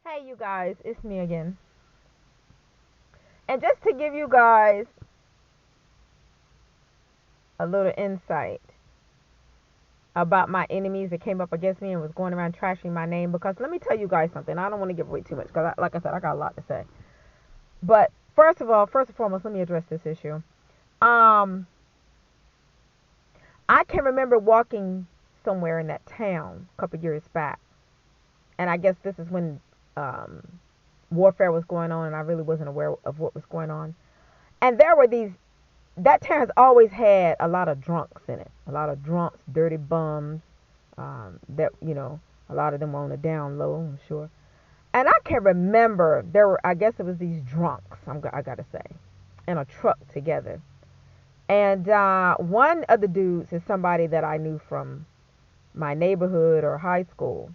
Hey, you guys, it's me again. And just to give you guys a little insight about my enemies that came up against me and was going around trashing my name, because let me tell you guys something. I don't want to give away too much because, like I said, I got a lot to say. But first of all, first and foremost, let me address this issue. Um, I can remember walking somewhere in that town a couple years back, and I guess this is when um, warfare was going on, and I really wasn't aware of what was going on. And there were these that town has always had a lot of drunks in it. A lot of drunks, dirty bums. That a lot of them were on the down low, I'm sure. And I can remember there were, I guess it was these drunks. I gotta say, in a truck together. And one of the dudes is somebody that I knew from my neighborhood or high school.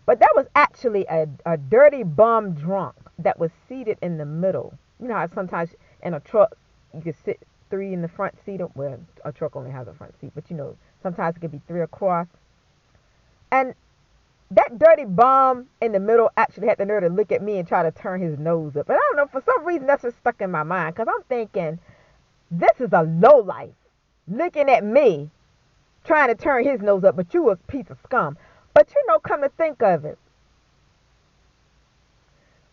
But that was actually a dirty bum drunk that was seated in the middle. You know how sometimes in a truck you could sit three in the front seat. Well, a truck only has a front seat, but sometimes it could be three across. And that dirty bum in the middle actually had the nerve to look at me and try to turn his nose up. And I don't know, for some reason that's just stuck in my mind because I'm thinking, this is a lowlife looking at me trying to turn his nose up, but you a piece of scum. But come to think of it,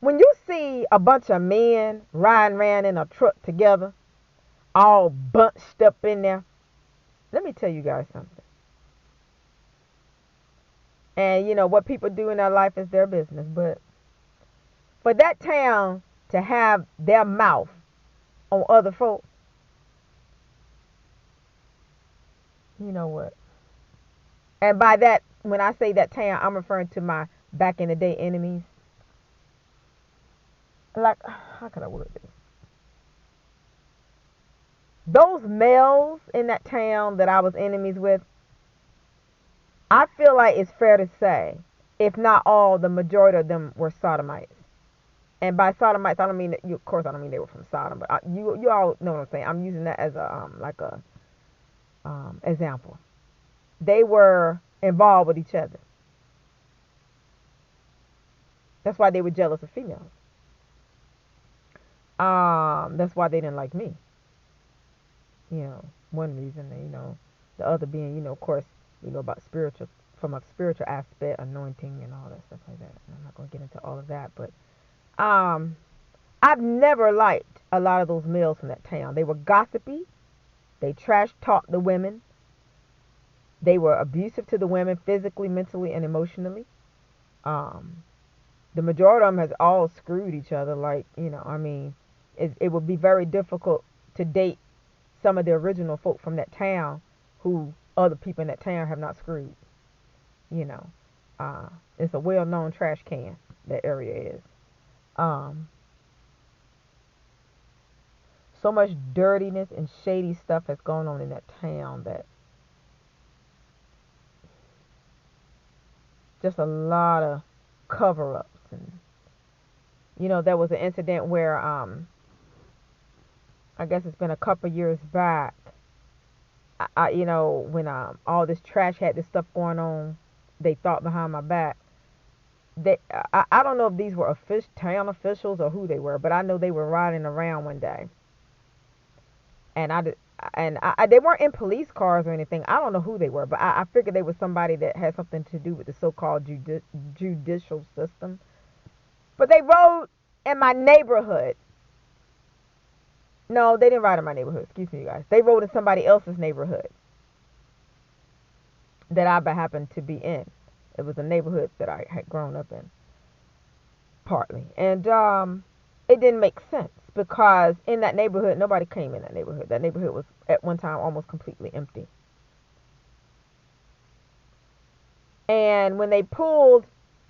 when you see a bunch of men riding around in a truck together, all bunched up in there, let me tell you guys something. And what people do in their life is their business. But for that town to have their mouth on other folk, you know what? And by that, when I say that town, I'm referring to my back in the day enemies. Like, how can I word this? Those males in that town that I was enemies with, I feel like it's fair to say, if not all, the majority of them were sodomites. And by sodomites, I don't mean that of course, I don't mean they were from Sodom, but you all know what I'm saying. I'm using that as a like a example. They were involved with each other. That's why they were jealous of females. That's why they didn't like me. You know, one reason. The other being, of course, we know about spiritual from a spiritual aspect, anointing and all that stuff like that. I'm not gonna get into all of that, but um, I've never liked a lot of those males from that town. They were gossipy. They trash talked the women. They were abusive to the women physically, mentally, and emotionally. Um, the majority of them has all screwed each other. Like, I mean, it would be very difficult to date some of the original folk from that town who other people in that town have not screwed. You know, uh, it's a well-known trash can. That area is. Um, so much dirtiness and shady stuff has gone on in that town that just a lot of cover-ups. And there was an incident where I guess it's been a couple years back. When all this trash had this stuff going on, they thought behind my back. I don't know if these were town officials or who they were, but I know they were riding around one day, and they weren't in police cars or anything. I don't know who they were, but I figured they were somebody that had something to do with the so-called judicial system. But they rode in my neighborhood. No, they didn't ride in my neighborhood. Excuse me, you guys. They rode in somebody else's neighborhood that I happened to be in. It was a neighborhood that I had grown up in, partly. And it didn't make sense because in that neighborhood, nobody came in that neighborhood. That neighborhood was at one time almost completely empty. And when they pulled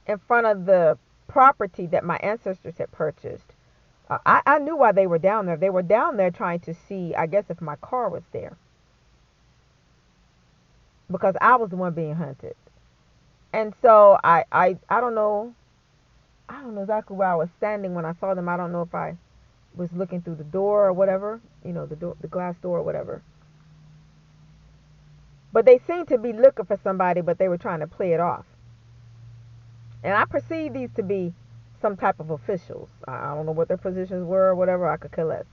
in front of the property that my ancestors had purchased, I knew why they were down there. They were down there trying to see, I guess, if my car was there because I was the one being hunted. And so I don't know. I don't know exactly where I was standing when I saw them. I don't know if I was looking through the door or whatever, the door, the glass door or whatever. But they seemed to be looking for somebody, but they were trying to play it off. And I perceived these to be some type of officials. I don't know what their positions were or whatever. I could care less.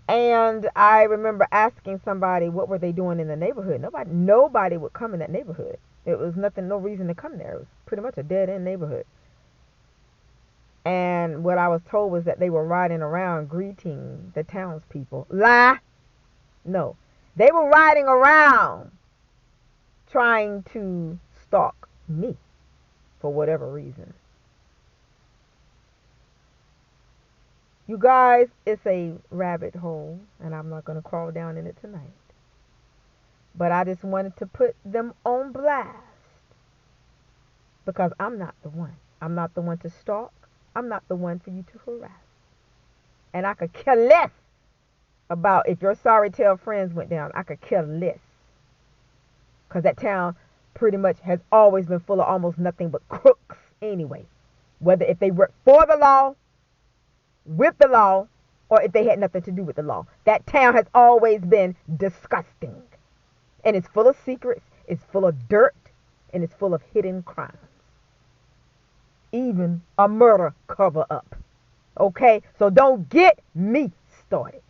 And I remember asking somebody what were they doing in the neighborhood. Nobody would come in that neighborhood. It was nothing, no reason to come there. It was pretty much a dead end neighborhood. And what I was told was that they were riding around greeting the townspeople. Lie? No. They were riding around trying to stalk me for whatever reason. You guys, it's a rabbit hole, and I'm not going to crawl down in it tonight. But I just wanted to put them on blast because I'm not the one. I'm not the one to stalk. I'm not the one for you to harass. And I could care less about if your sorry tale friends went down. I could care less. Because that town pretty much has always been full of almost nothing but crooks anyway. Whether if they work for the law, with the law, or if they had nothing to do with the law. That town has always been disgusting. And it's full of secrets, it's full of dirt, and it's full of hidden crimes. Even a murder cover up. Okay? So don't get me started.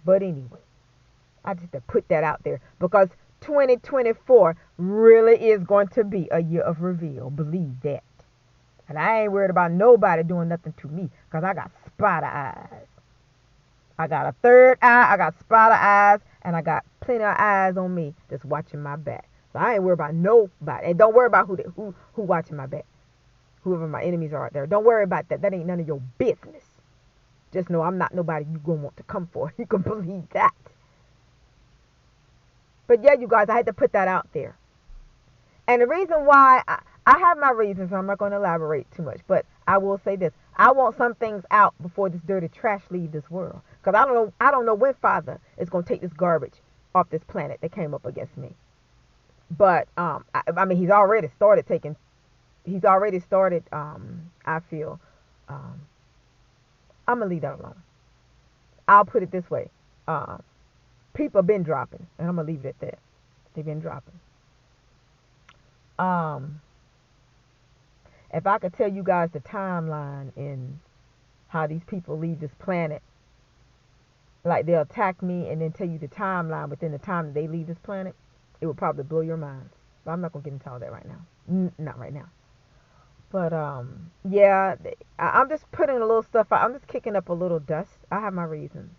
But anyway, I just have to put that out there because 2024 really is going to be a year of reveal. Believe that. And I ain't worried about nobody doing nothing to me because I got spider eyes. I got a third eye, I got spider eyes, and I got plenty of eyes on me that's watching my back. So I ain't worried about nobody. And don't worry about who watching my back. Whoever my enemies are out there. Don't worry about that. That ain't none of your business. Just know I'm not nobody you gonna want to come for. You can believe that. But yeah, you guys, I had to put that out there. And the reason why, I have my reasons, so I'm not going to elaborate too much. But I will say this. I want some things out before this dirty trash leave this world. Because I don't know when Father is going to take this garbage off this planet that came up against me. But, I mean, he's already started, I feel, I'm going to leave that alone. I'll put it this way. People have been dropping, and I'm going to leave it at that. They've been dropping. If I could tell you guys the timeline in how these people leave this planet, like they'll attack me and then tell you the timeline within the time that they leave this planet, it would probably blow your minds. But I'm not going to get into all that right now. Not right now. But, yeah, I'm just putting a little stuff out. I'm just kicking up a little dust. I have my reasons.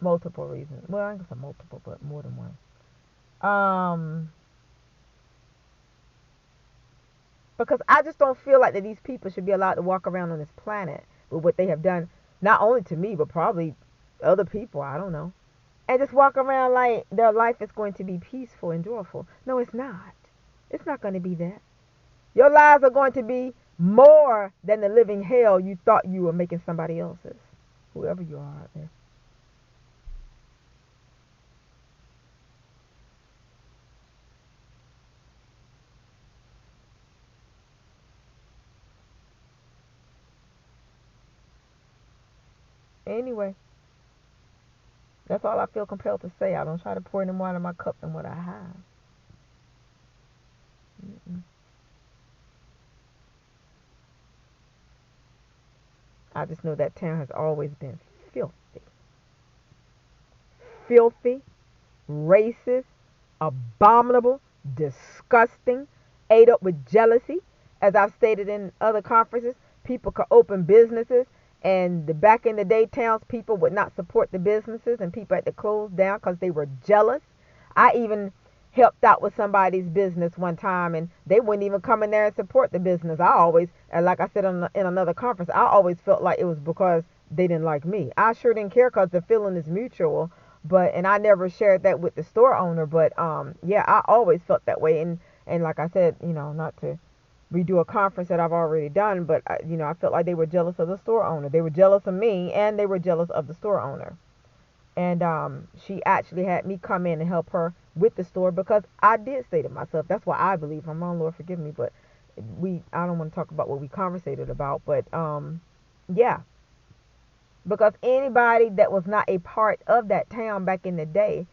Multiple reasons. Well, I guess a multiple, but more than one. Because I just don't feel like that these people should be allowed to walk around on this planet with what they have done, not only to me, but probably other people, I don't know. And just walk around like their life is going to be peaceful and joyful. No, it's not. It's not going to be that. Your lives are going to be more than the living hell you thought you were making somebody else's. Whoever you are out there. Anyway, that's all I feel compelled to say. I don't try to pour any more out of my cup than what I have. Mm-mm. I just know that town has always been filthy. Filthy, racist, abominable, disgusting, ate up with jealousy. As I've stated in other conferences, people could open businesses, and back in the day, townspeople would not support the businesses, and people had to close down because they were jealous. I even helped out with somebody's business one time, and they wouldn't even come in there and support the business. I always, and like I said in another conference, I always felt like it was because they didn't like me. I sure didn't care because the feeling is mutual. But and I never shared that with the store owner. But yeah, I always felt that way. And like I said, not to redo a conference that I've already done, but I felt like they were jealous of the store owner. They were jealous of me, and they were jealous of the store owner. And she actually had me come in and help her with the store because I did say to myself, that's why I believe. I'm wrong, Lord, forgive me, but I don't want to talk about what we conversated about, but yeah, because anybody that was not a part of that town back in the day